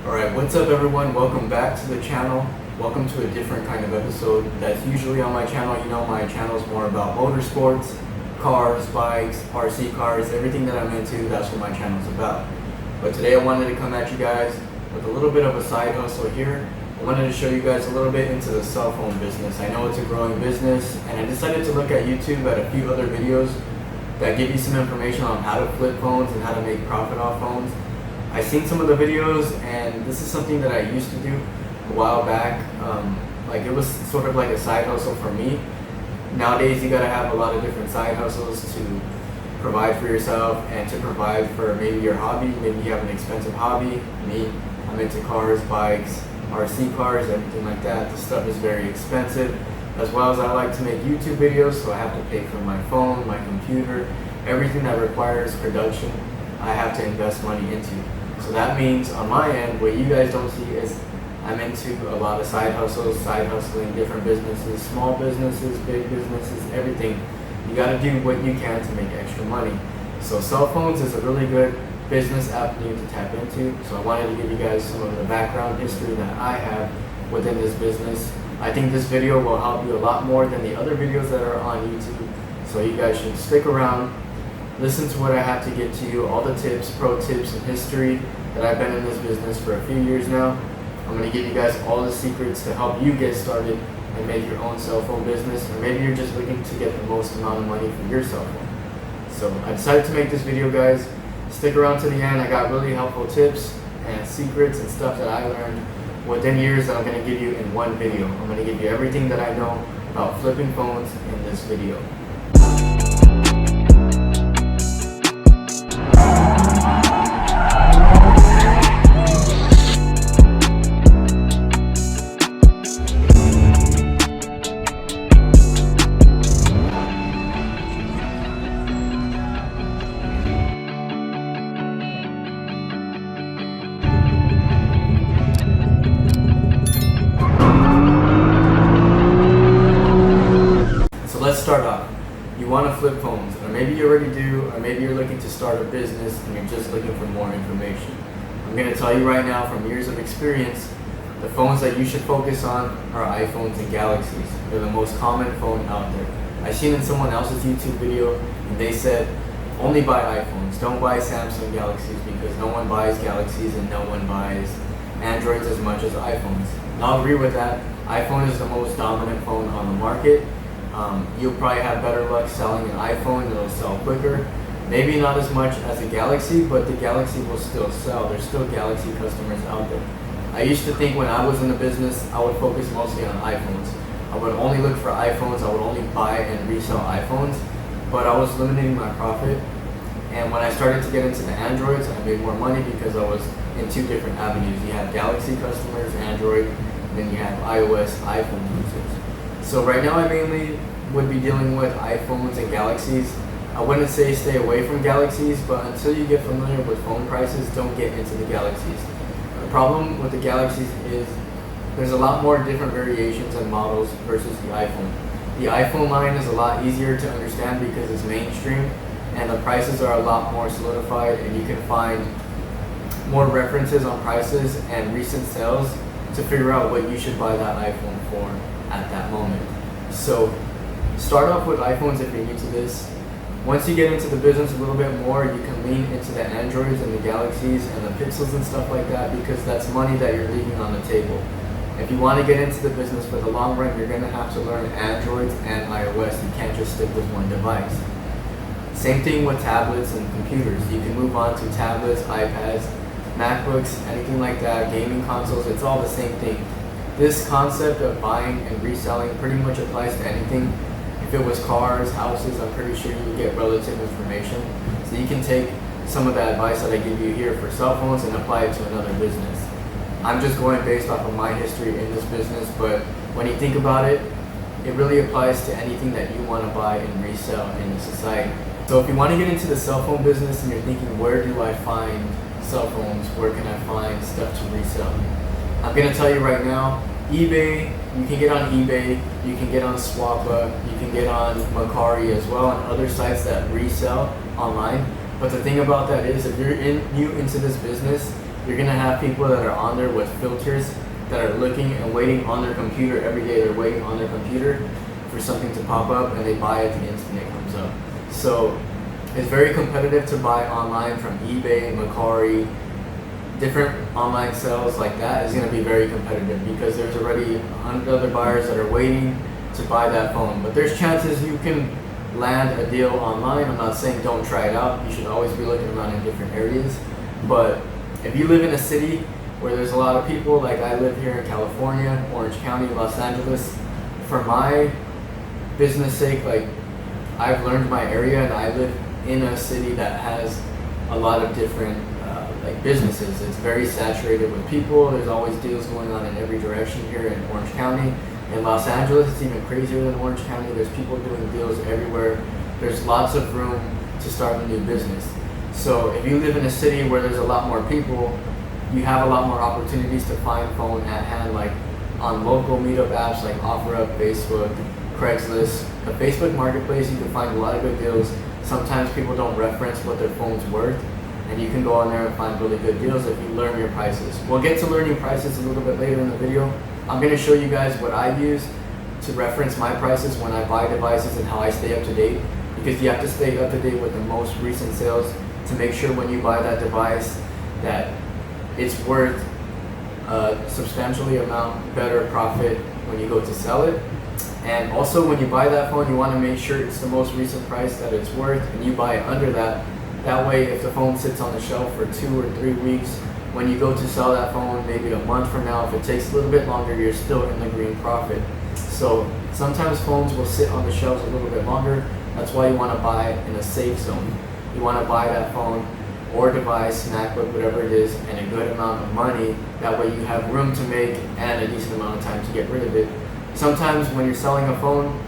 Alright, what's up everyone? Welcome back to the channel. Welcome to a different kind of episode that's usually on my channel. You know my channel is more about motorsports, cars, bikes, RC cars, everything that I'm into, that's what my channel is about. But today I wanted to come at you guys with a little bit of a side hustle here. I wanted to show you guys a little bit into the cell phone business. I know it's a growing business, and I decided to look at YouTube at a few other videos that give you some information on how to flip phones and how to make profit off phones. I've seen some of the videos, and this is something that I used to do a while back. Like it was sort of like a side hustle for me. Nowadays you gotta have a lot of different side hustles to provide for yourself and to provide for maybe your hobby. Maybe you have an expensive hobby. Me, I'm into cars, bikes, RC cars, everything like that. This stuff is very expensive. As well as I like to make YouTube videos, so I have to pay for my phone, my computer, everything that requires production, I have to invest money into. So that means on my end, what you guys don't see is I'm into a lot of side hustles, side hustling, different businesses, small businesses, big businesses, everything. You gotta do what you can to make extra money. So cell phones is a really good business avenue to tap into. So I wanted to give you guys some of the background history that I have within this business. I think this video will help you a lot more than the other videos that are on YouTube. So you guys should stick around. Listen to what I have to get to you, all the tips, pro tips, and history that I've been in this business for a few years now. I'm going to give you guys all the secrets to help you get started and make your own cell phone business, or maybe you're just looking to get the most amount of money for your cell phone. So I decided to make this video, guys. Stick around to the end. I got really helpful tips and secrets and stuff that I learned within years that I'm going to give you in one video. I'm going to give you everything that I know about flipping phones in this video. Let's start off. You want to flip phones, or maybe you already do, or maybe you're looking to start a business and you're just looking for more information. I'm going to tell you right now from years of experience, the phones that you should focus on are iPhones and Galaxies. They're the most common phone out there. I seen in someone else's YouTube video and they said only buy iPhones, don't buy Samsung Galaxies, because no one buys Galaxies and no one buys Androids as much as iPhones. And I'll agree with that. iPhone is the most dominant phone on the market. You'll probably have better luck selling an iPhone, it'll sell quicker. Maybe not as much as a Galaxy, but the Galaxy will still sell. There's still Galaxy customers out there. I used to think when I was in the business, I would focus mostly on iPhones. I would only look for iPhones, I would only buy and resell iPhones, but I was limiting my profit. And when I started to get into the Androids, I made more money because I was in two different avenues. You have Galaxy customers, Android, and then you have iOS, iPhone users. So right now I mainly would be dealing with iPhones and Galaxies. I wouldn't say stay away from Galaxies, but until you get familiar with phone prices, don't get into the Galaxies. The problem with the Galaxies is there's a lot more different variations and models versus the iPhone. The iPhone line is a lot easier to understand because it's mainstream, and the prices are a lot more solidified, and you can find more references on prices and recent sales to figure out what you should buy that iPhone for at that moment. So start off with iPhones if you're new to this. Once you get into the business a little bit more, you can lean into the Androids and the Galaxies and the Pixels and stuff like that, because that's money that you're leaving on the table. If you want to get into the business for the long run, you're going to have to learn Androids and iOS. You can't just stick with one device. Same thing with tablets and computers. You can move on to tablets, iPads, MacBooks, anything like that, gaming consoles, it's all the same thing. This concept of buying and reselling pretty much applies to anything. If it was cars, houses, I'm pretty sure you would get relative information. So you can take some of the advice that I give you here for cell phones and apply it to another business. I'm just going based off of my history in this business, but when you think about it, it really applies to anything that you want to buy and resell in the society. So if you want to get into the cell phone business and you're thinking, where do I find cell phones? Where can I find stuff to resell? I'm going to tell you right now, eBay, you can get on eBay, you can get on Swappa, you can get on Mercari as well, and other sites that resell online. But the thing about that is, if you're new into this business, You're gonna have people that are on there with filters that are looking and waiting on their computer every day. They're waiting on their computer for something to pop up, and they buy it the instant it comes up. So it's very competitive to buy online from eBay, Macari, different online sales like that is going to be very competitive because there's already 100 other buyers that are waiting to buy that phone. But there's chances you can land a deal online. I'm not saying don't try it out. You should always be looking around in different areas. But if you live in a city where there's a lot of people, like I live here in California, Orange County, Los Angeles, for my business sake, like I've learned my area and I live in a city that has a lot of different like businesses. It's very saturated with people. There's always deals going on in every direction here in Orange County. In Los Angeles, it's even crazier than Orange County. There's people doing deals everywhere. There's lots of room to start a new business. So if you live in a city where there's a lot more people, you have a lot more opportunities to find phone at hand, like on local meetup apps like OfferUp, Facebook, Craigslist. The Facebook Marketplace, you can find a lot of good deals. Sometimes people don't reference what their phone's worth, and you can go on there and find really good deals if you learn your prices. We'll get to learning prices a little bit later in the video. I'm going to show you guys what I use to reference my prices when I buy devices and how I stay up to date, because you have to stay up to date with the most recent sales to make sure when you buy that device that it's worth a substantially amount better profit when you go to sell it. And also when you buy that phone, you want to make sure it's the most recent price that it's worth, and you buy it under that. That way, if the phone sits on the shelf for 2 or 3 weeks, when you go to sell that phone, maybe a month from now, if it takes a little bit longer, you're still in the green profit. So sometimes phones will sit on the shelves a little bit longer. That's why you want to buy in a safe zone. You want to buy that phone or device, MacBook, whatever it is, and a good amount of money. That way you have room to make and a decent amount of time to get rid of it. Sometimes when you're selling a phone,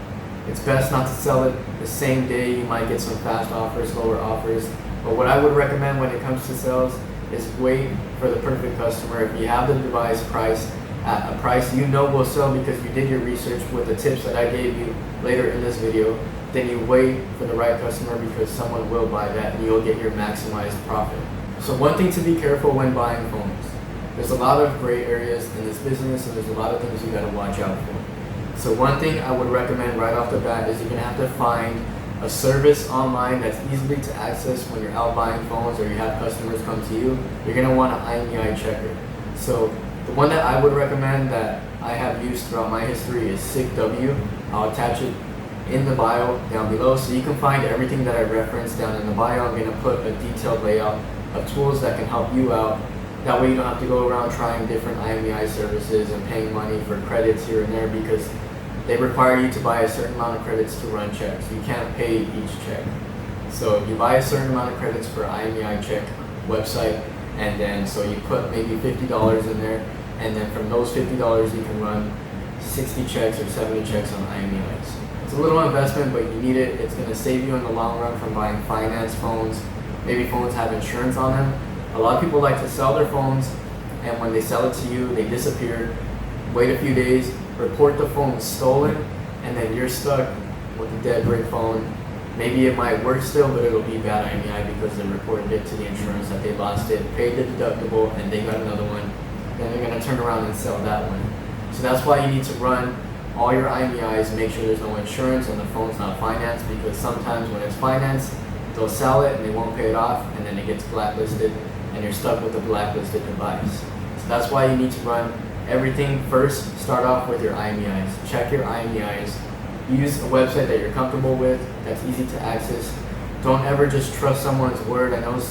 it's best not to sell it the same day. You might get some fast offers, lower offers. But what I would recommend when it comes to sales is wait for the perfect customer. If you have the device priced at a price you know will sell because you did your research with the tips that I gave you later in this video, then you wait for the right customer because someone will buy that and you'll get your maximized profit. So one thing to be careful when buying phones. There's a lot of gray areas in this business and there's a lot of things you gotta watch out for. So one thing I would recommend right off the bat is you're gonna have to find a service online that's easily to access when you're out buying phones or you have customers come to you. You're gonna want an Imei Checker. So the one that I would recommend that I have used throughout my history is SICW. I'll attach it in the bio down below so you can find everything that I referenced down in the bio. I'm gonna put a detailed layout of tools that can help you out. That way you don't have to go around trying different Imei services and paying money for credits here and there because they require you to buy a certain amount of credits to run checks. You can't pay each check. So you buy a certain amount of credits for Imei Check website, and then so you put maybe $50 in there, and then from those $50 you can run 60 checks or 70 checks on Imei. It's a little investment, but you need it. It's going to save you in the long run from buying finance phones. Maybe phones have insurance on them. A lot of people like to sell their phones, and when they sell it to you, they disappear. Wait a few days, report the phone stolen, and then you're stuck with a dead brick phone. Maybe it might work still, but it'll be bad Imei because they reported it to the insurance that they lost it, paid the deductible, and they got another one. Then they're going to turn around and sell that one. So that's why you need to run all your Imeis, make sure there's no insurance and the phone's not financed, because sometimes when it's financed, they'll sell it and they won't pay it off, and then it gets blacklisted and you're stuck with a blacklisted device. So that's why you need to run everything first. Start off with your Imeis. Check your Imeis. Use a website that you're comfortable with, that's easy to access. Don't ever just trust someone's word. I know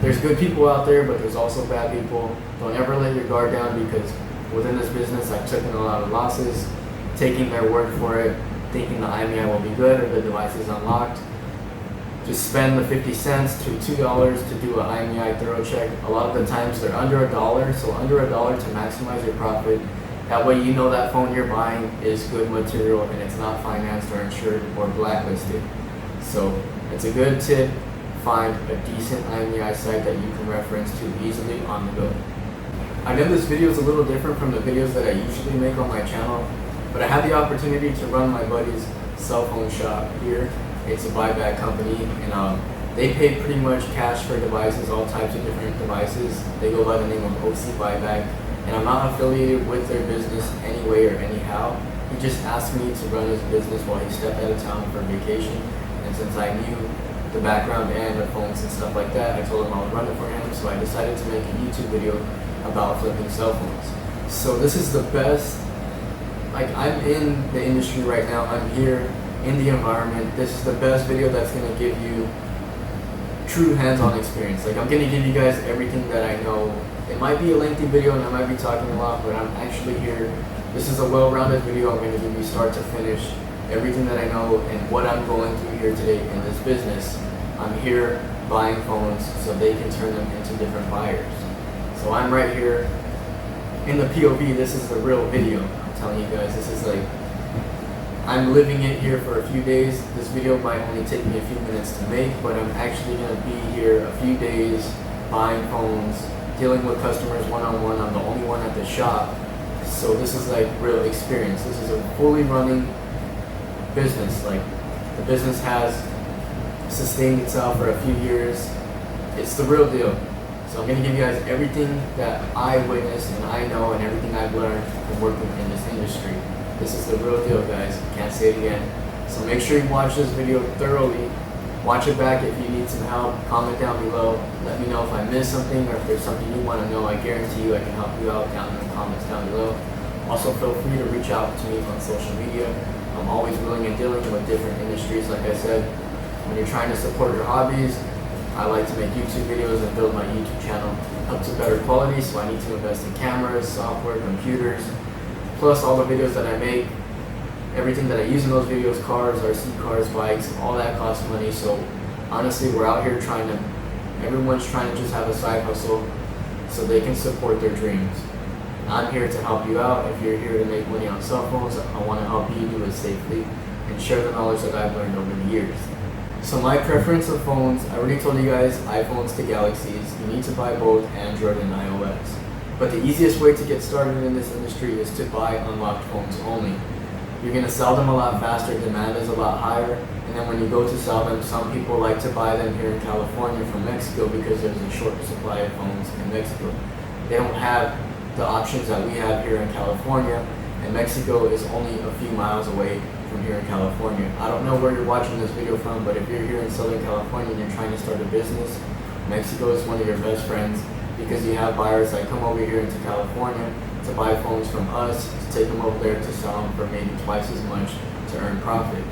there's good people out there, but there's also bad people. Don't ever let your guard down, because within this business I've taken a lot of losses, taking their word for it, thinking the Imei will be good or the device is unlocked. Just spend the 50 cents to $2 to do an Imei thorough check. A lot of the times they're under $1, so under $1 to maximize your profit. That way you know that phone you're buying is good material and it's not financed or insured or blacklisted. So it's a good tip. Find a decent Imei site that you can reference to easily on the go. I know this video is a little different from the videos that I usually make on my channel, but I had the opportunity to run my buddy's cell phone shop here. It's a buyback company, and They pay pretty much cash for devices, all types of different devices. They go by the name of OC Buyback, and I'm not affiliated with their business any way or anyhow. He just asked me to run his business while he stepped out of town for vacation, and since I knew the background and the phones and stuff like that, I told him I would run it for him, so I decided to make a YouTube video about flipping cell phones. So this is the best, like, I'm in the industry right now, I'm here in the environment. This is the best video that's going to give you true hands-on experience. Like, I'm going to give you guys everything that I know. It might be a lengthy video and I might be talking a lot, but I'm actually here. This is a well-rounded video. I'm going to give you start to finish everything that I know and what I'm going through here today in this business. I'm here buying phones so they can turn them into different buyers. So I'm right here in the POV. This is the real video. I'm telling you guys, this is like, I'm living it here for a few days. This video might only take me a few minutes to make, but I'm actually going to be here a few days buying phones, dealing with customers one-on-one. I'm the only one at the shop. So this is like real experience. This is a fully running business. Like, the business has sustained itself for a few years. It's the real deal. So I'm going to give you guys everything that I witnessed and I know and everything I've learned from working in this industry. This is the real deal, guys. Can't say it again. So make sure you watch this video thoroughly. Watch it back. If you need some help, comment down below. Let me know if I missed something or if there's something you want to know. I guarantee you I can help you out down in the comments down below. Also, feel free to reach out to me on social media. I'm always willing and dealing with different industries. Like I said, when you're trying to support your hobbies, I like to make YouTube videos and build my YouTube channel up to better quality, so I need to invest in cameras, software, computers, plus all the videos that I make, everything that I use in those videos, cars, RC cars, bikes, all that costs money. So honestly, we're out here everyone's trying to just have a side hustle so they can support their dreams. I'm here to help you out. If you're here to make money on cell phones, I want to help you do it safely and share the knowledge that I've learned over the years. So my preference of phones, I already told you guys, iPhones to Galaxies. You need to buy both Android and iOS. But the easiest way to get started in this industry is to buy unlocked phones only. You're going to sell them a lot faster, demand is a lot higher, and then when you go to sell them, some people like to buy them here in California from Mexico because there's a short supply of phones in Mexico. They don't have the options that we have here in California, and Mexico is only a few miles away from here in California. I don't know where you're watching this video from, but if you're here in Southern California and you're trying to start a business, Mexico is one of your best friends because you have buyers that come over here into California to buy phones from us, to take them over there to sell them for maybe twice as much to earn profit.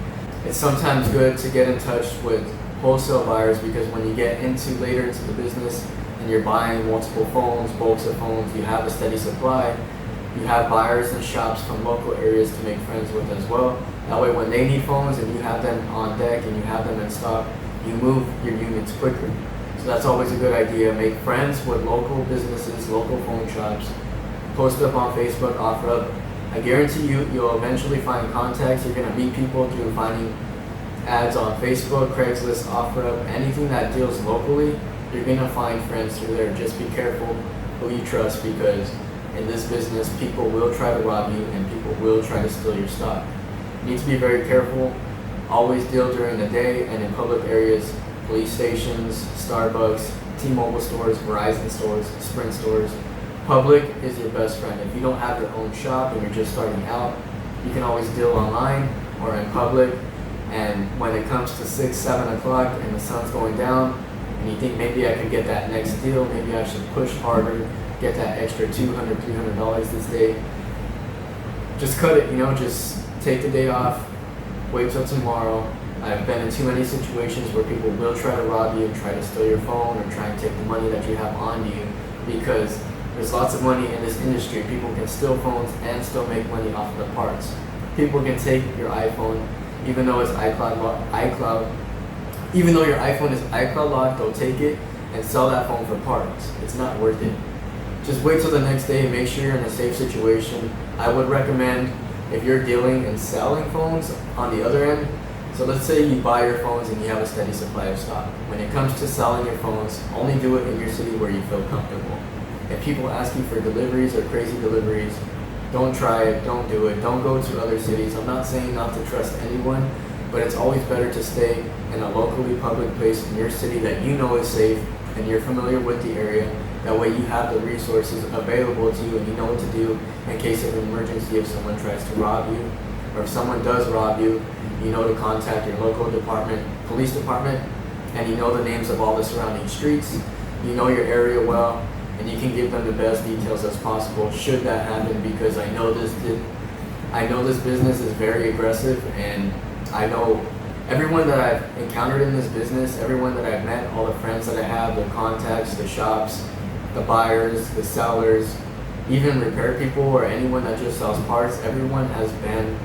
It's sometimes good to get in touch with wholesale buyers because when you get later into the business and you're buying multiple phones, bulks of phones, you have a steady supply, you have buyers and shops from local areas to make friends with as well. That way when they need phones and you have them on deck and you have them in stock, you move your units quicker. So that's always a good idea. Make friends with local businesses, local phone shops, post up on Facebook, offer up. I guarantee you'll eventually find contacts. You're going to meet people through finding ads on Facebook, Craigslist, OfferUp, anything that deals locally. You're going to find friends through there. Just be careful who you trust because in this business, people will try to rob you and people will try to steal your stock. You need to be very careful. Always deal during the day and in public areas, police stations, Starbucks, T-Mobile stores, Verizon stores, Sprint stores. Public is your best friend. If you don't have your own shop and you're just starting out, you can always deal online or in public. And when it comes to 6, 7 o'clock and the sun's going down and you think maybe I could get that next deal, maybe I should push harder, get that extra $200, $300 this day, just cut it, just take the day off, wait till tomorrow. I've been in too many situations where people will try to rob you and try to steal your phone or try and take the money that you have on you because there's lots of money in this industry. People can steal phones and still make money off of the parts. People can take your iPhone, even though it's even though your iPhone is iCloud locked, they'll take it and sell that phone for parts. It's not worth it. Just wait till the next day, make sure you're in a safe situation. I would recommend if you're dealing and selling phones on the other end, so let's say you buy your phones and you have a steady supply of stock. When it comes to selling your phones, only do it in your city where you feel comfortable. If people ask you for deliveries or crazy deliveries, don't try it, don't do it, don't go to other cities. I'm not saying not to trust anyone, but it's always better to stay in a locally public place in your city that you know is safe and you're familiar with the area. That way you have the resources available to you and you know what to do in case of an emergency if someone tries to rob you, or if someone does rob you, you know to contact your local police department, and you know the names of all the surrounding streets, you know your area well, and you can give them the best details as possible should that happen, because I know this business is very aggressive, and I know everyone that I've encountered in this business, everyone that I've met, all the friends that I have, the contacts, the shops, the buyers, the sellers, even repair people or anyone that just sells parts, everyone has been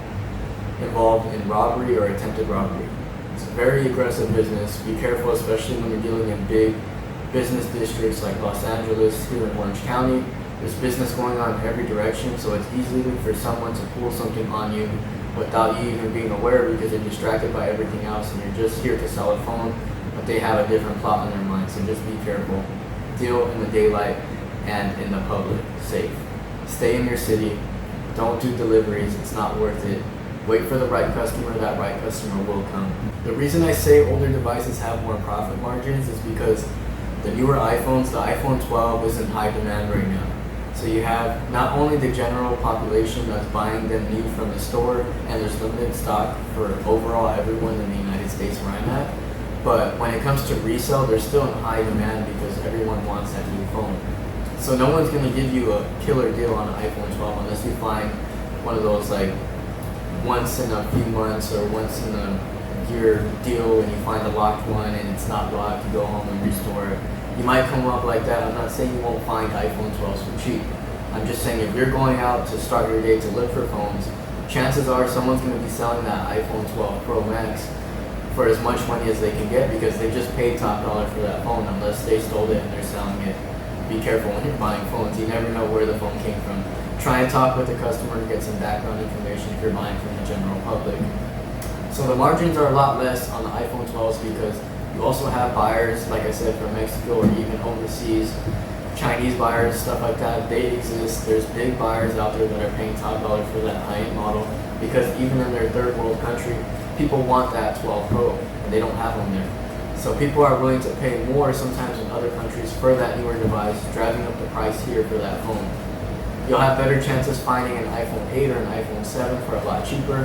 involved in robbery or attempted robbery. It's a very aggressive business. Be careful, especially when you're dealing in big business districts like Los Angeles, here in Orange County. There's business going on in every direction, so it's easy for someone to pull something on you without you even being aware, because you're distracted by everything else and you're just here to sell a phone, but they have a different plot in their mind. So just be careful. Deal in the daylight and in the public, safe. Stay in your city. Don't do deliveries. It's not worth it. Wait for the right customer. That right customer will come. The reason I say older devices have more profit margins is because the newer iPhones, the iPhone 12 is in high demand right now. So you have not only the general population that's buying them new from the store, and there's limited stock for overall everyone in the United States where I'm at, but when it comes to resale, they're still in high demand because everyone wants that new phone. So no one's going to give you a killer deal on an iPhone 12 unless you find one of those like once in a few months or once in a year deal, and you find a locked one and it's not locked, you go home and restore it. You might come up like that. I'm not saying you won't find iPhone 12s for cheap. I'm just saying if you're going out to start your day to look for phones, chances are someone's going to be selling that iPhone 12 Pro Max for as much money as they can get, because they just paid top dollar for that phone, unless they stole it and they're selling it. Be careful when you're buying phones. You never know where the phone came from. Try and talk with the customer and get some background information if you're buying from the general public. So the margins are a lot less on the iPhone 12s because you also have buyers, like I said, from Mexico or even overseas, Chinese buyers, stuff like that. They exist. There's big buyers out there that are paying top dollar for that high-end model, because even in their third world country, people want that 12 Pro and they don't have them there. So people are willing to pay more sometimes in other countries for that newer device, driving up the price here for that phone. You'll have better chances finding an iPhone 8 or an iPhone 7 for a lot cheaper.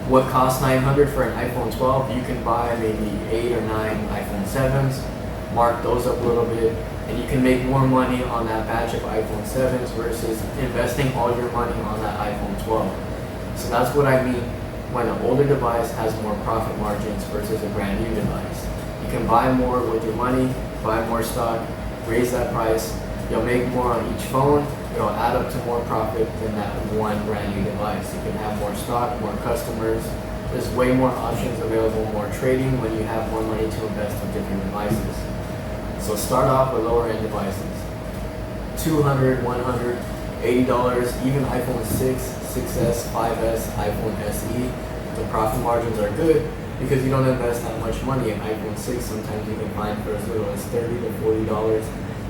What costs $900 for an iPhone 12, you can buy maybe 8 or 9 iPhone 7s, mark those up a little bit, and you can make more money on that batch of iPhone 7s versus investing all your money on that iPhone 12. So that's what I mean when an older device has more profit margins versus a brand new device. You can buy more with your money, buy more stock, raise that price, you'll make more on each phone, it'll add up to more profit than that one brand new device. You can have more stock, more customers, there's way more options available, more trading when you have more money to invest in different devices. So start off with lower end devices. $200, $100, $80, even iPhone 6, 6S, 5S, iPhone SE. The profit margins are good because you don't invest that much money. In iPhone 6, sometimes you can find for as little as $30 to $40.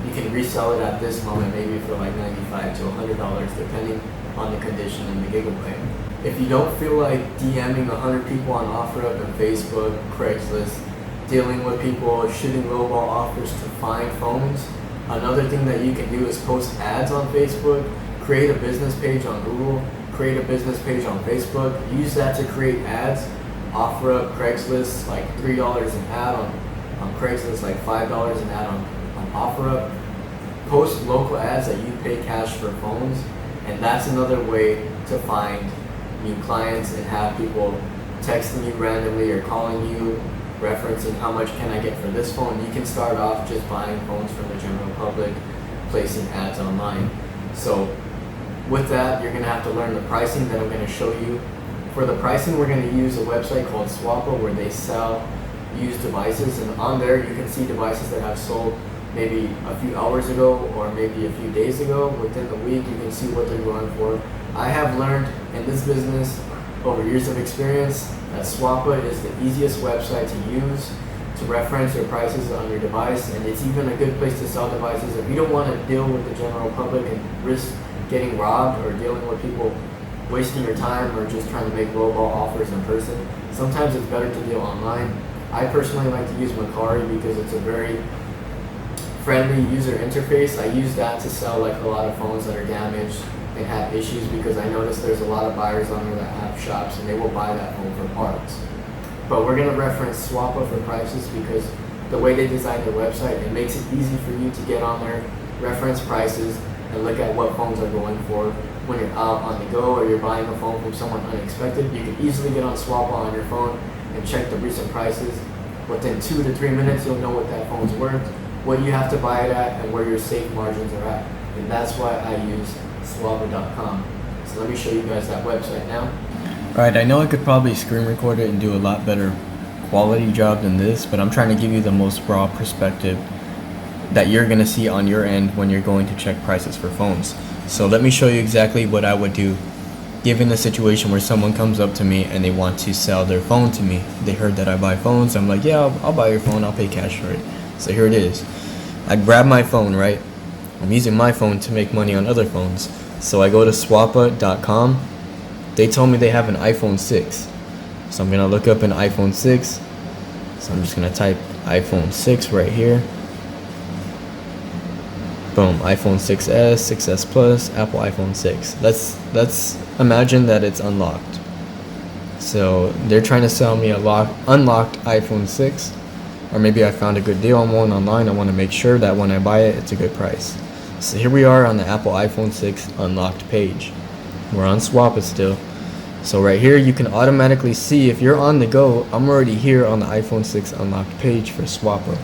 You can resell it at this moment maybe for like $95 to $100 depending on the condition and the gigabyte. If you don't feel like DMing 100 people on OfferUp and Facebook, Craigslist, dealing with people, shooting lowball offers to find phones, another thing that you can do is post ads on Facebook, create a business page on Google, create a business page on Facebook, use that to create ads. OfferUp, Craigslist, like $3 an ad on Craigslist, like $5 an ad on OfferUp. Post local ads that you pay cash for phones, and that's another way to find new clients and have people texting you randomly or calling you, referencing how much can I get for this phone. You can start off just buying phones from the general public, placing ads online. So with that, you're going to have to learn the pricing that I'm going to show you. For the pricing, we're going to use a website called Swappa where they sell used devices, and on there you can see devices that have sold maybe a few hours ago or maybe a few days ago. Within the week, you can see what they're going for. I have learned in this business over years of experience that Swappa is the easiest website to use to reference your prices on your device, and it's even a good place to sell devices if you don't want to deal with the general public and risk getting robbed or dealing with people wasting your time or just trying to make lowball offers in person, sometimes it's better to deal online. I personally like to use Macari because it's a very friendly user interface. I use that to sell like a lot of phones that are damaged and have issues, because I notice there's a lot of buyers on there that have shops and they will buy that phone for parts. But we're going to reference Swappa for prices because the way they design their website, it makes it easy for you to get on there, reference prices, and look at what phones are going for. When you're out on the go or you're buying a phone from someone unexpected, you can easily get on Swappa on your phone and check the recent prices. Within 2 to 3 minutes, you'll know what that phone's worth, what you have to buy it at, and where your safe margins are at. And that's why I use Swappa.com. So let me show you guys that website now. Alright, I know I could probably screen record it and do a lot better quality job than this, but I'm trying to give you the most raw perspective that you're going to see on your end when you're going to check prices for phones. So let me show you exactly what I would do given the situation where someone comes up to me and they want to sell their phone to me. They heard that I buy phones. I'm like, yeah, I'll buy your phone. I'll pay cash for it. So here it is. I grab my phone, right? I'm using my phone to make money on other phones. So I go to swappa.com. They told me they have an iPhone 6. So I'm going to look up an iPhone 6. So I'm just going to type iPhone 6 right here. Boom, iPhone 6s, 6s Plus, Apple iPhone 6. Let's imagine that it's unlocked. So they're trying to sell me a unlocked iPhone 6. Or maybe I found a good deal on one online. I want to make sure that when I buy it, it's a good price. So here we are on the Apple iPhone 6 unlocked page. We're on Swappa still. So right here, you can automatically see if you're on the go. I'm already here on the iPhone 6 unlocked page for Swappa.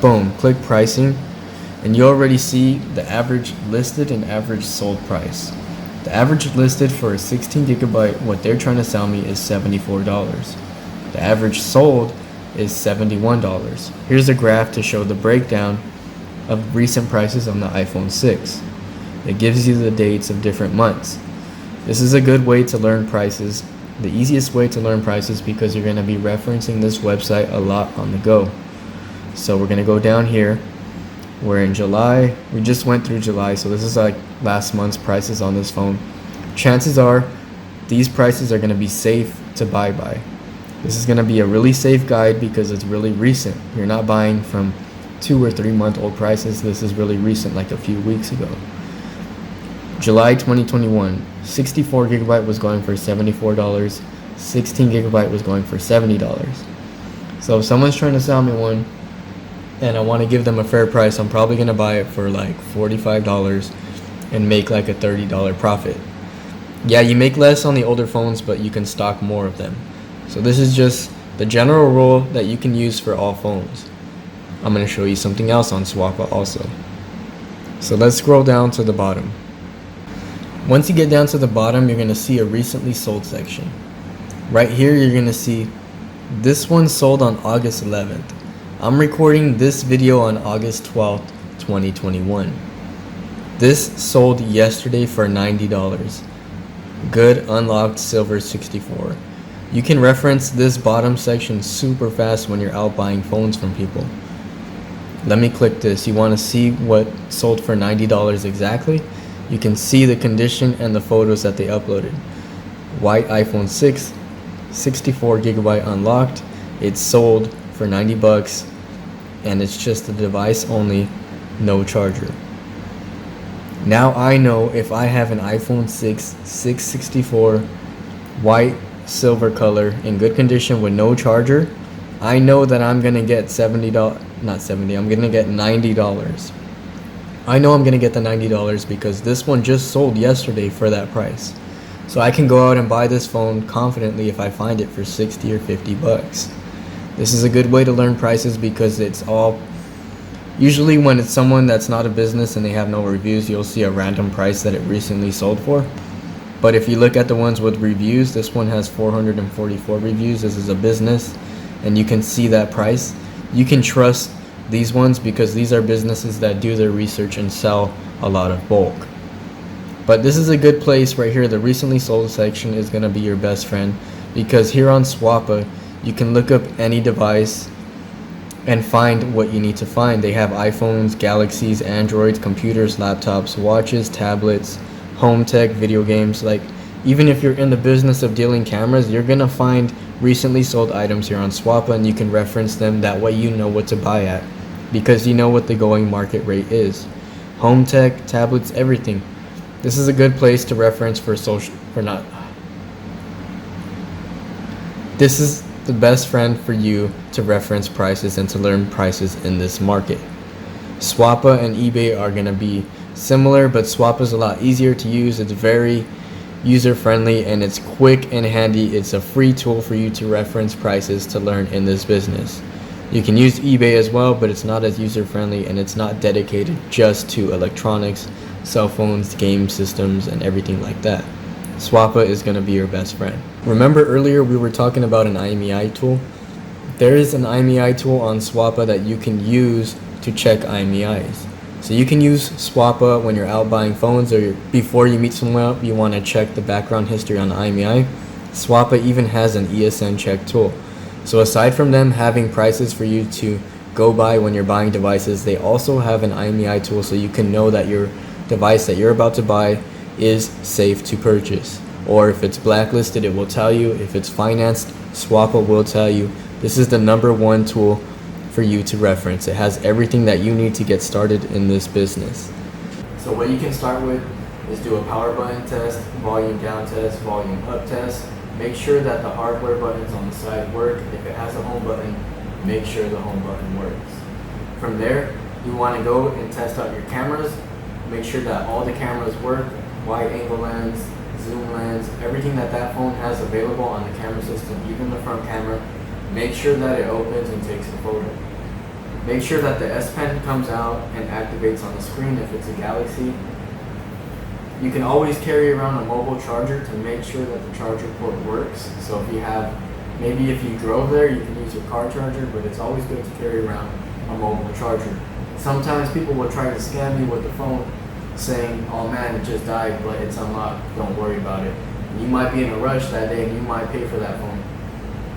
Boom, click pricing, and you already see the average listed and average sold price. The average listed for a 16 gigabyte, what they're trying to sell me, is $74. The average sold is $71. Here's a graph to show the breakdown of recent prices on the iPhone 6. It gives you the dates of different months. This is a good way to learn prices, the easiest way to learn prices, because you're going to be referencing this website a lot on the go. So we're going to go down here. We're in July. We just went through July, so this is like last month's prices on this phone. Chances are these prices are going to be safe to buy by. This is going to be a really safe guide because it's really recent. You're not buying from 2 or 3 month old prices. This is really recent, like a few weeks ago. July 2021, 64 gigabyte was going for $74, 16 gigabyte was going for $70. So if someone's trying to sell me one and I want to give them a fair price, I'm probably going to buy it for like $45 and make like a $30 profit. Yeah, you make less on the older phones, but you can stock more of them. So this is just the general rule that you can use for all phones. I'm going to show you something else on Swappa also. So let's scroll down to the bottom. Once you get down to the bottom, you're going to see a recently sold section. Right here, you're going to see this one sold on August 11th. I'm recording this video on August 12th, 2021. This sold yesterday for $90. Good unlocked silver 64. You can reference this bottom section super fast when you're out buying phones from people. Let me click this. You want to see what sold for $90 exactly? You can see the condition and the photos that they uploaded. White iPhone 6, 64 gigabyte unlocked. It's sold for $90 and it's just the device only, no charger. Now I know if I have an iPhone 6 664 white silver color in good condition with no charger, I know that I'm gonna get I'm gonna get $90. I know I'm gonna get the $90 because this one just sold yesterday for that price. So I can go out and buy this phone confidently if I find it for 60 or 50 bucks. This is a good way to learn prices because it's all, usually when it's someone that's not a business and they have no reviews, you'll see a random price that it recently sold for. But if you look at the ones with reviews, this one has 444 reviews. This is a business and you can see that price. You can trust these ones because these are businesses that do their research and sell a lot of bulk. But this is a good place right here. The recently sold section is going to be your best friend because here on Swappa you can look up any device and find what you need to find. They have iPhones, Galaxies, Androids, computers, laptops, watches, tablets, home tech, video games. Like Even if you're in the business of dealing cameras, you're gonna find recently sold items here on Swappa, and you can reference them. That way you know what to buy at, because you know what the going market rate is. Home tech, tablets, everything. This is a good place to reference for social, or not. This is the best friend for you to reference prices and to learn prices in this market. Swappa and eBay are gonna be similar, but Swappa is a lot easier to use. It's very user friendly and it's quick and handy. It's a free tool for you to reference prices to learn in this business. You can use eBay as well, but it's not as user friendly and it's not dedicated just to electronics, cell phones, game systems, and everything like that. Swappa is going to be your best friend. Remember earlier we were talking about an IMEI tool? There is an IMEI tool on Swappa that you can use to check IMEIs. So you can use Swappa when you're out buying phones, or before you meet someone up, you want to check the background history on the IMEI. Swappa even has an ESN check tool. So aside from them having prices for you to go by when you're buying devices, they also have an IMEI tool so you can know that your device that you're about to buy is safe to purchase. Or if it's blacklisted, it will tell you. If it's financed, Swappa will tell you. This is the #1 tool for you to reference. It has everything that you need to get started in this business. So what you can start with is do a power button test, volume down test, volume up test. Make sure that the hardware buttons on the side work. If it has a home button, make sure the home button works. From there, you want to go and test out your cameras. Make sure that all the cameras work, wide angle lens, zoom lens, everything that phone has available on the camera system, even the front camera. Make sure that it opens and takes a photo. Make sure that the S Pen comes out and activates on the screen if it's a Galaxy. You can always carry around a mobile charger to make sure that the charger port works. So if you have, maybe if you drove there, you can use your car charger, but it's always good to carry around a mobile charger. Sometimes people will try to scam you with the phone saying, oh man, it just died, but it's unlocked, don't worry about it. You might be in a rush that day and you might pay for that phone.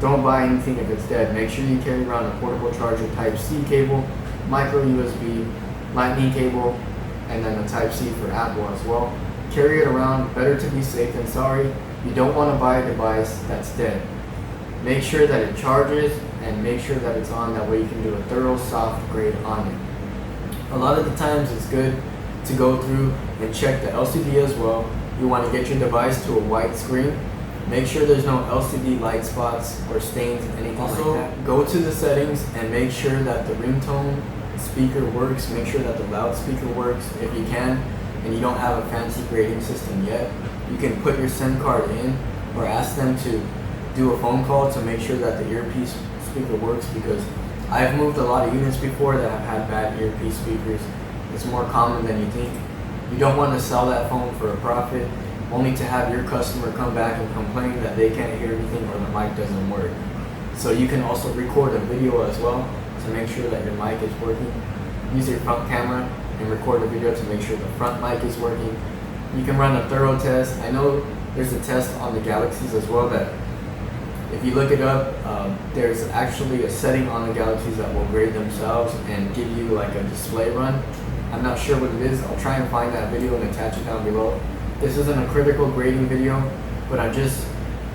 Don't buy anything if it's dead. Make sure you carry around a portable charger, Type-C cable, micro USB, lightning cable, and then a Type-C for Apple as well. Carry it around, better to be safe than sorry. You don't want to buy a device that's dead. Make sure that it charges and make sure that it's on, that way you can do a thorough soft grade on it. A lot of the times it's good to go through and check the LCD as well. You want to get your device to a white screen. Make sure there's no LCD light spots or stains, anything also, like that. Go to the settings and make sure that the ringtone speaker works. Make sure that the loudspeaker works. If you can, and you don't have a fancy grading system yet, you can put your SIM card in or ask them to do a phone call to make sure that the earpiece speaker works, because I've moved a lot of units before that have had bad earpiece speakers. It's more common than you think. You don't want to sell that phone for a profit, only to have your customer come back and complain that they can't hear anything or the mic doesn't work. So you can also record a video as well to make sure that your mic is working. Use your front camera and record a video to make sure the front mic is working. You can run a thorough test. I know there's a test on the Galaxies as well that if you look it up, there's actually a setting on the Galaxies that will grade themselves and give you like a display run. I'm not sure what it is. I'll try and find that video and attach it down below. This isn't a critical grading video, but I'm just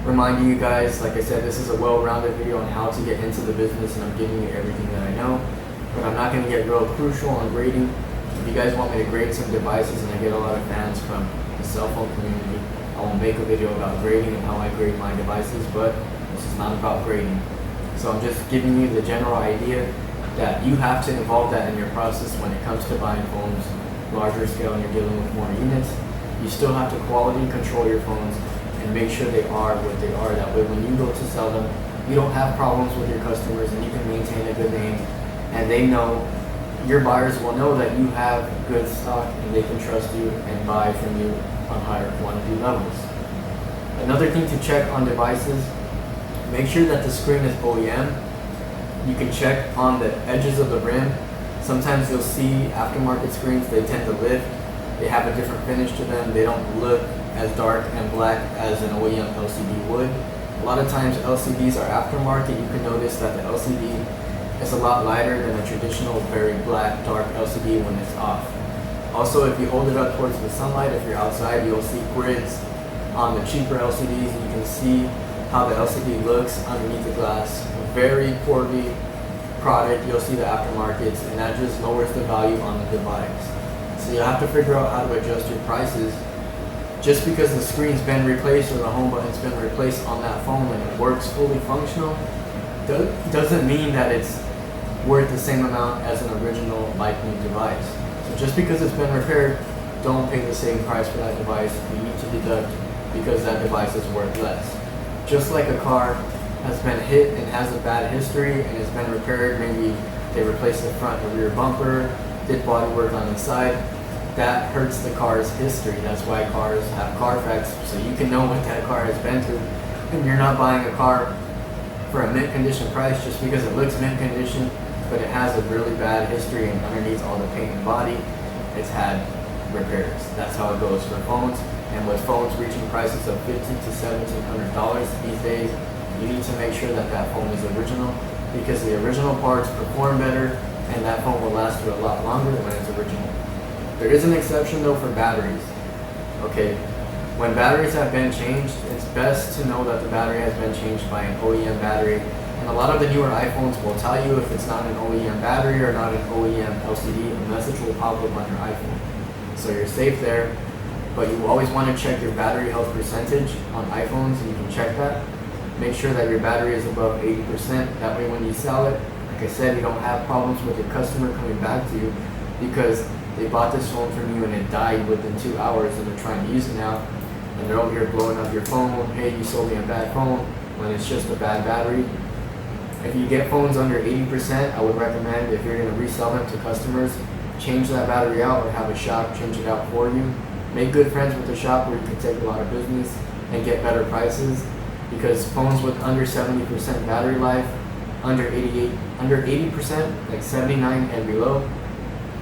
reminding you guys, like I said, this is a well-rounded video on how to get into the business, and I'm giving you everything that I know. But I'm not going to get real crucial on grading. If you guys want me to grade some devices, and I get a lot of fans from the cell phone community, I will make a video about grading and how I grade my devices, but this is not about grading. So I'm just giving you the general idea that you have to involve that in your process when it comes to buying phones, larger scale, and you're dealing with more units. You still have to quality control your phones and make sure they are what they are. That way when you go to sell them, you don't have problems with your customers and you can maintain a good name, and they know, your buyers will know that you have good stock and they can trust you and buy from you on higher quantity levels. Another thing to check on devices, make sure that the screen is OEM. You can check on the edges of the rim. Sometimes you'll see aftermarket screens, they tend to lift. They have a different finish to them. They don't look as dark and black as an OEM LCD would. A lot of times LCDs are aftermarket. You can notice that the LCD is a lot lighter than a traditional very black, dark LCD when it's off. Also, if you hold it up towards the sunlight, if you're outside, you'll see grids on the cheaper LCDs. You can see how the LCD looks underneath the glass. Very poorly product. You'll see the aftermarkets, and that just lowers the value on the device. So you have to figure out how to adjust your prices. Just because the screen's been replaced or the home button's been replaced on that phone and it works fully functional, doesn't mean that it's worth the same amount as an original like-new device. So just because it's been repaired, don't pay the same price for that device. You need to deduct because that device is worth less. Just like a car has been hit and has a bad history and has been repaired, maybe they replaced the front and rear bumper, did body work on the side, that hurts the car's history. That's why cars have Carfax, so you can know what that car has been through. And you're not buying a car for a mint condition price just because it looks mint condition, but it has a really bad history, and underneath all the paint and body, it's had repairs. That's how it goes for phones. And with phones reaching prices of $1,500 to $1,700 these days, you need to make sure that that phone is original, because the original parts perform better and that phone will last you a lot longer when it's original. There is an exception though for batteries. Okay, when batteries have been changed, it's best to know that the battery has been changed by an OEM battery. And a lot of the newer iPhones will tell you if it's not an OEM battery or not an OEM LCD, a message will pop up on your iPhone. So you're safe there, but you always want to check your battery health percentage on iPhones, and you can check that. Make sure that your battery is above 80%. That way when you sell it, like I said, you don't have problems with your customer coming back to you because they bought this phone from you and it died within 2 hours and they're trying to use it now. And they're over here blowing up your phone. Hey, you sold me a bad phone, when it's just a bad battery. If you get phones under 80%, I would recommend, if you're going to resell them to customers, change that battery out or have a shop change it out for you. Make good friends with the shop where you can take a lot of business and get better prices, because phones with under 70% battery life, under 80%, like 79 and below,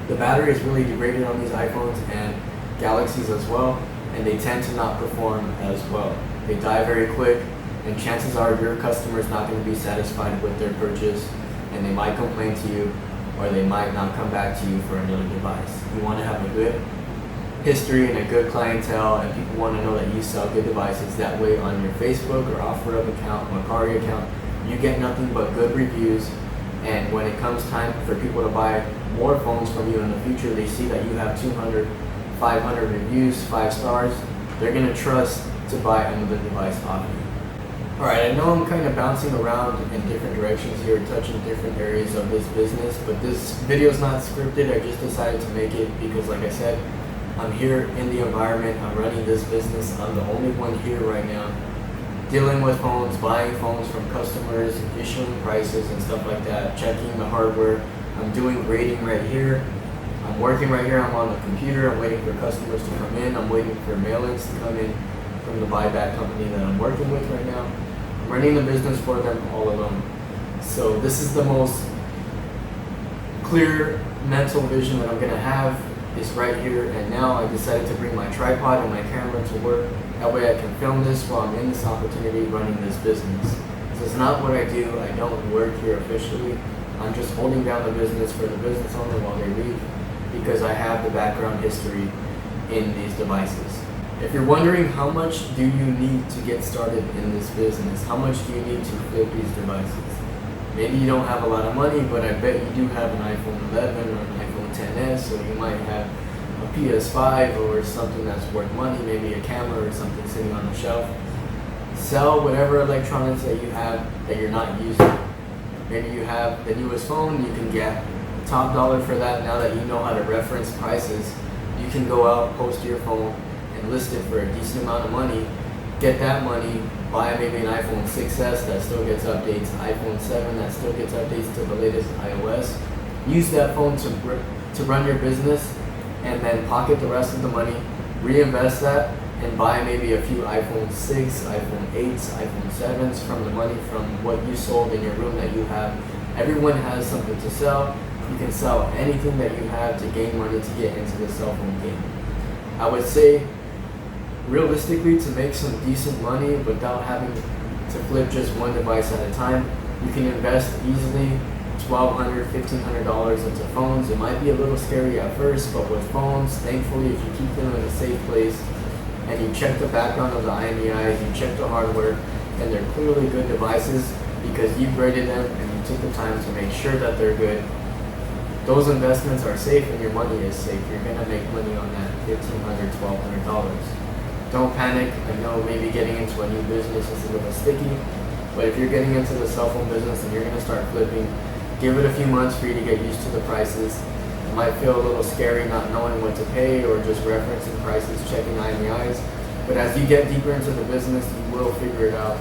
the battery is really degraded on these iPhones and Galaxies as well, and they tend to not perform as well. They die very quick, and chances are your customer's not going to be satisfied with their purchase, and they might complain to you, or they might not come back to you for another device. You want to have a good history and a good clientele, and people want to know that you sell good devices. That way on your Facebook or OfferUp account or Macari account, you get nothing but good reviews, and when it comes time for people to buy more phones from you in the future, they see that you have 200, 500 reviews, 5 stars, they're going to trust to buy another device off you. Alright, I know I'm kind of bouncing around in different directions here, touching different areas of this business, but this video is not scripted. I just decided to make it because, like I said, I'm here in the environment, I'm running this business, I'm the only one here right now, dealing with phones, buying phones from customers, issuing prices and stuff like that, checking the hardware. I'm doing grading right here, I'm working right here, I'm on the computer, I'm waiting for customers to come in, I'm waiting for mailings to come in from the buyback company that I'm working with right now. I'm running the business for them all alone. So this is the most clear mental vision that I'm going to have, is right here and now. I decided to bring my tripod and my camera to work. That way I can film this while I'm in this opportunity running this business. This is not what I do. I don't work here officially. I'm just holding down the business for the business owner while they leave, because I have the background history in these devices. If you're wondering how much do you need to get started in this business, how much do you need to flip these devices? Maybe you don't have a lot of money, but I bet you do have an iPhone 11 or an iPhone XS, so you might have a PS5 or something that's worth money, maybe a camera or something sitting on the shelf. Sell whatever electronics that you have that you're not using. Maybe you have the newest phone, you can get top dollar for that. Now that you know how to reference prices, you can go out, post your phone, and list it for a decent amount of money. Get that money, buy maybe an iPhone 6s that still gets updates, iPhone 7 that still gets updates to the latest iOS. Use that phone to run your business, and then pocket the rest of the money, reinvest that, and buy maybe a few iPhone 6, iPhone 8s, iPhone 7s from the money from what you sold in your room that you have. Everyone has something to sell. You can sell anything that you have to gain money to get into the cell phone game. I would say, realistically, to make some decent money without having to flip just one device at a time, you can invest easily $1,200, $1,500 into phones. It might be a little scary at first, but with phones, thankfully, if you keep them in a safe place, and you check the background of the IMEIs, you check the hardware, and they're clearly good devices because you graded them and you took the time to make sure that they're good, those investments are safe and your money is safe. You're going to make money on that $1,500, $1,200. Don't panic. I know maybe getting into a new business is a little sticky, but if you're getting into the cell phone business and you're going to start flipping, give it a few months for you to get used to the prices. It might feel a little scary not knowing what to pay or just referencing prices, checking IMEIs, but as you get deeper into the business, you will figure it out.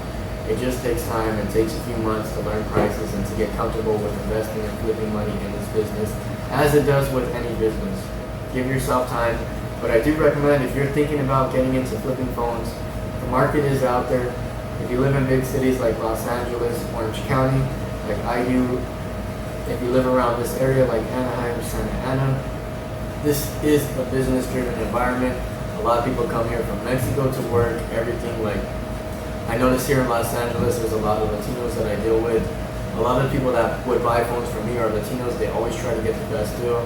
It just takes time. It takes a few months to learn prices and to get comfortable with investing and flipping money in this business, as it does with any business. Give yourself time, but I do recommend if you're thinking about getting into flipping phones, the market is out there. If you live in big cities like Los Angeles, Orange County, like I do, if you live around this area like Anaheim, Santa Ana, this is a business-driven environment. A lot of people come here from Mexico to work, everything like, I notice here in Los Angeles, there's a lot of Latinos that I deal with. A lot of people that would buy phones from me are Latinos. They always try to get the best deal.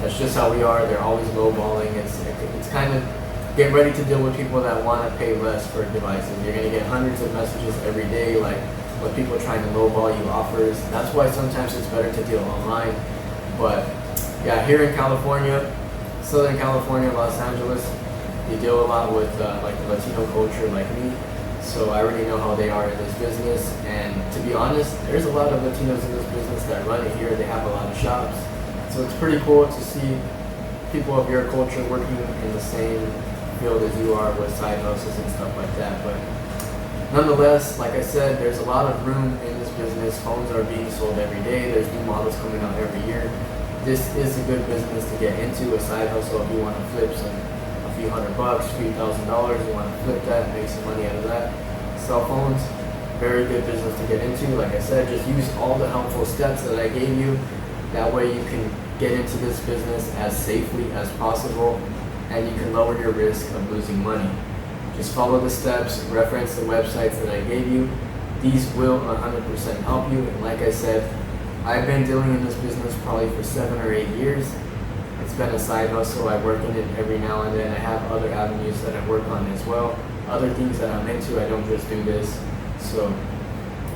That's just how we are. They're always lowballing. It's kind of, get ready to deal with people that want to pay less for devices. You're going to get hundreds of messages every day, like when people are trying to lowball you offers. That's why sometimes it's better to deal online. But yeah, here in California, Southern California, Los Angeles, you deal a lot with like the Latino culture like me. So I already know how they are in this business, and to be honest, there's a lot of Latinos in this business that run it here. They have a lot of shops, so it's pretty cool to see people of your culture working in the same field as you are with side hustles and stuff like that. But nonetheless, like I said, there's a lot of room in this business. Phones are being sold every day. There's new models coming out every year. This is a good business to get into, a side hustle if you want to flip a few $100, $3,000, you want to flip that and make some money out of that. Cell phones, very good business to get into. Like I said, just use all the helpful steps that I gave you. That way you can get into this business as safely as possible and you can lower your risk of losing money. Just follow the steps, reference the websites that I gave you. These will 100% help you. And like I said, I've been dealing in this business probably for 7 or 8 years. It's been a side hustle. I work in it every now and then. I have other avenues that I work on as well. Other things that I'm into. I don't just do this. So,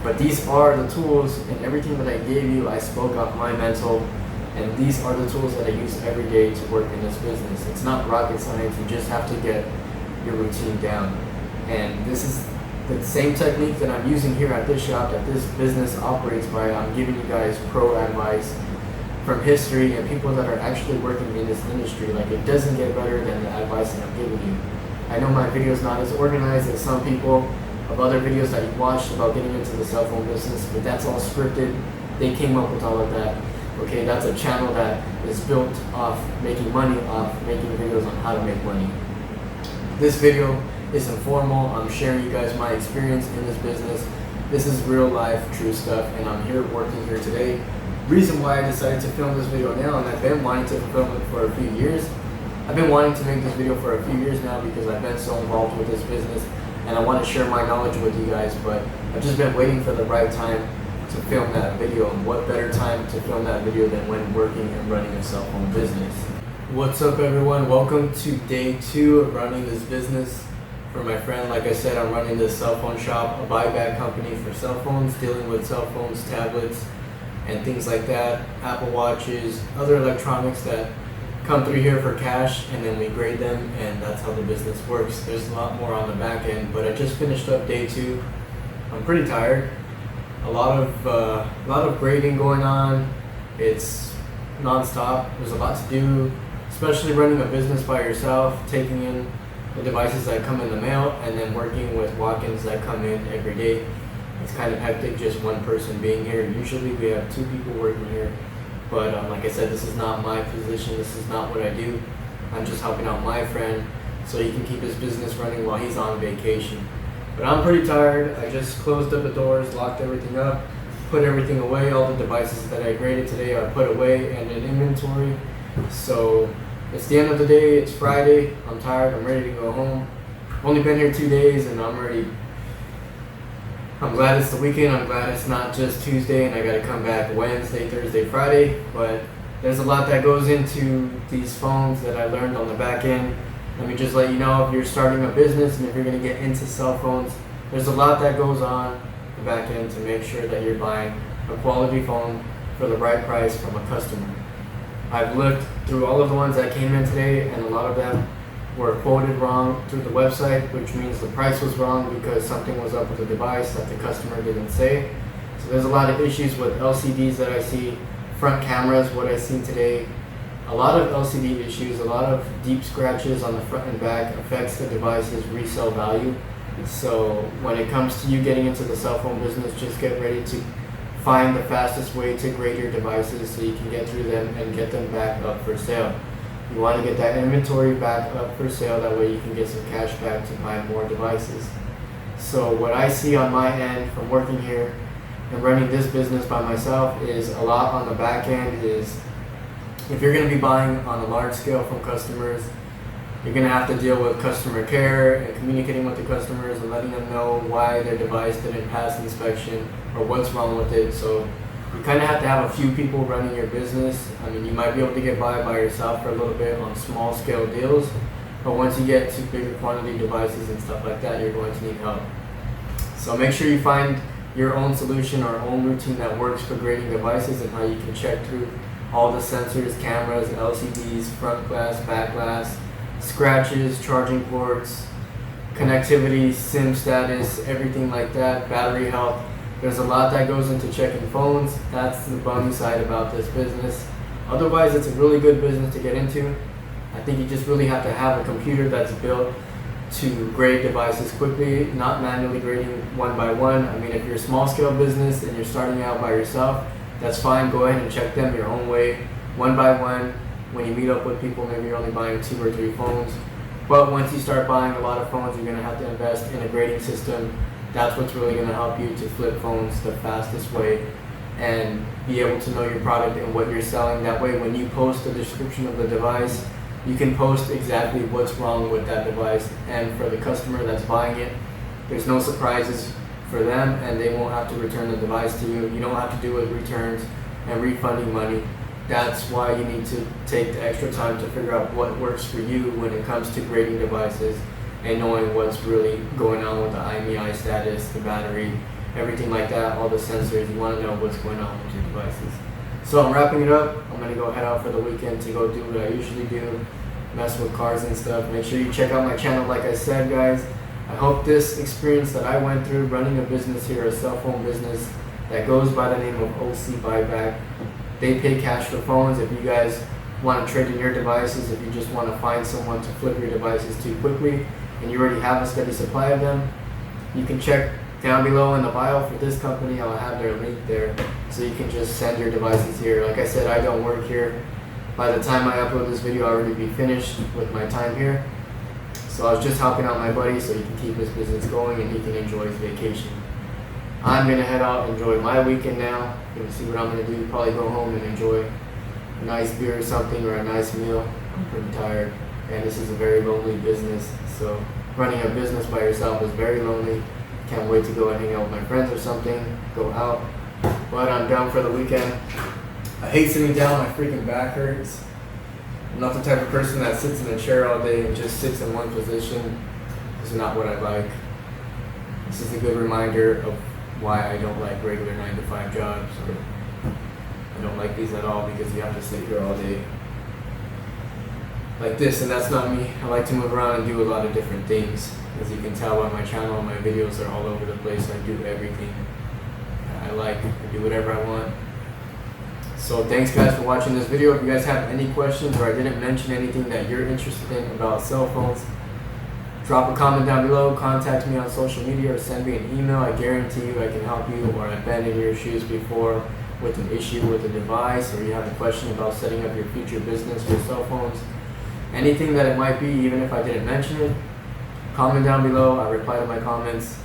but these are the tools, and everything that I gave you, I spoke up my mental, and these are the tools that I use every day to work in this business. It's not rocket science. You just have to get your routine down. And this is the same technique that I'm using here at this shop, that this business operates by. I'm giving you guys pro advice from history and people that are actually working in this industry. Like, it doesn't get better than the advice that I'm giving you. I know my video is not as organized as some people of other videos that you watched about getting into the cell phone business, but that's all scripted. They came up with all of that. Okay, that's a channel that is built off making money, off making videos on how to make money. This video is informal. I'm sharing you guys my experience in this business. This is real life, true stuff, and I'm here working here today. Reason why I decided to film this video now, and I've been wanting to film it for a few years. I've been wanting to make this video for a few years now because I've been so involved with this business and I want to share my knowledge with you guys, but I've just been waiting for the right time to film that video, and what better time to film that video than when working and running a cell phone business. What's up, everyone? Welcome to day 2 of running this business for my friend. Like I said, I'm running this cell phone shop, a buyback company for cell phones, dealing with cell phones, tablets, and things like that, Apple Watches, other electronics that come through here for cash, and then we grade them, and that's how the business works. There's a lot more on the back end, but I just finished up day 2. I'm pretty tired. A lot of grading going on. It's non-stop. There's a lot to do, especially running a business by yourself, taking in the devices that come in the mail, and then working with walk-ins that come in every day. It's kind of hectic, just one person being here. Usually we have 2 people working here, but like I said, this is not my position. This is not what I do. I'm just helping out my friend so he can keep his business running while he's on vacation. But I'm pretty tired. I just closed up the doors, locked everything up, put everything away. All the devices that I graded today are put away and in inventory. So it's the end of the day. It's Friday. I'm tired. I'm ready to go home. I've only been here 2 days and I'm glad it's the weekend. I'm glad it's not just Tuesday and I gotta come back Wednesday, Thursday, Friday. But there's a lot that goes into these phones that I learned on the back end. Let me just let you know, if you're starting a business and if you're going to get into cell phones, there's a lot that goes on the back end to make sure that you're buying a quality phone for the right price from a customer. I've looked through all of the ones that came in today, and a lot of them were quoted wrong through the website, which means the price was wrong because something was up with the device that the customer didn't say. So there's a lot of issues with LCDs that I see, front cameras, what I've seen today. A lot of LCD issues, a lot of deep scratches on the front and back affects the device's resale value. So when it comes to you getting into the cell phone business, just get ready to find the fastest way to grade your devices so you can get through them and get them back up for sale. You want to get that inventory back up for sale, that way you can get some cash back to buy more devices. So what I see on my end from working here and running this business by myself is a lot on the back end is, if you're going to be buying on a large scale from customers, you're going to have to deal with customer care and communicating with the customers and letting them know why their device didn't pass inspection or what's wrong with it. So you kind of have to have a few people running your business. I mean, you might be able to get by yourself for a little bit on small scale deals, but once you get to bigger quantity devices and stuff like that, you're going to need help. So make sure you find your own solution or own routine that works for grading devices and how you can check through all the sensors, cameras, LCDs, front glass, back glass, scratches, charging ports, connectivity, SIM status, everything like that, battery health. There's a lot that goes into checking phones. That's the bummy side about this business. Otherwise, it's a really good business to get into. I think you just really have to have a computer that's built to grade devices quickly, not manually grading one by one. I mean, if you're a small scale business and you're starting out by yourself, that's fine. Go ahead and check them your own way, one by one. When you meet up with people, maybe you're only buying 2 or 3 phones. But once you start buying a lot of phones, you're going to have to invest in a grading system. That's what's really going to help you to flip phones the fastest way and be able to know your product and what you're selling. That way, when you post the description of the device, you can post exactly what's wrong with that device. And for the customer that's buying it, there's no surprises for them, and they won't have to return the device to you. You don't have to do with returns and refunding money. That's why you need to take the extra time to figure out what works for you when it comes to grading devices and knowing what's really going on with the Imei status, the battery, everything like that, all the sensors. You want to know what's going on with your devices. So I'm wrapping it up. I'm going to go head out for the weekend to go do what I usually do, mess with cars and stuff. Make sure you check out my channel like I said, guys. I hope this experience that I went through running a business here, a cell phone business that goes by the name of OC Buyback. They pay cash for phones. If you guys want to trade in your devices, if you just want to find someone to flip your devices to quickly and you already have a steady supply of them, you can check down below in the bio for this company. I'll have their link there so you can just send your devices here. Like I said, I don't work here. By the time I upload this video, I'll already be finished with my time here. So I was just helping out my buddy so he can keep his business going and he can enjoy his vacation. I'm going to head out and enjoy my weekend now. Going to see what I'm going to do. Probably go home and enjoy a nice beer or something, or a nice meal. I'm pretty tired. And this is a very lonely business. So running a business by yourself is very lonely. Can't wait to go and hang out with my friends or something. Go out. But I'm down for the weekend. I hate sitting down. My freaking back hurts. I'm not the type of person that sits in a chair all day and just sits in one position. This is not what I like. This is a good reminder of why I don't like regular 9-to-5 jobs, or I don't like these at all, because you have to sit here all day like this, and that's not me. I like to move around and do a lot of different things. As you can tell by my channel, my videos are all over the place. I do everything I like. I do whatever I want. So thanks guys for watching this video. If you guys have any questions or I didn't mention anything that you're interested in about cell phones, drop a comment down below, contact me on social media, or send me an email. I guarantee you I can help you, or I've been in your shoes before with an issue with a device, or you have a question about setting up your future business with cell phones. Anything that it might be, even if I didn't mention it, comment down below. I reply to my comments.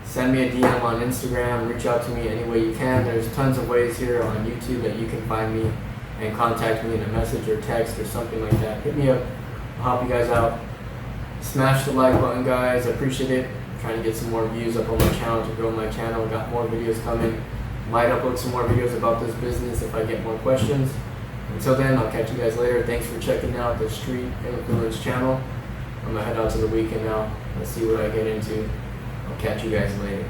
Send me a DM on Instagram. Reach out to me any way you can. There's tons of ways here on YouTube that you can find me and contact me in a message or text or something like that. Hit me up. I'll help you guys out. Smash the like button, guys. I appreciate it. I'm trying to get some more views up on my channel, to grow my channel. Got more videos coming. Might upload some more videos about this business if I get more questions. Until then, I'll catch you guys later. Thanks for checking out the Street Influenced channel. I'm gonna head out to the weekend now. Let's see what I get into. I'll catch you guys later.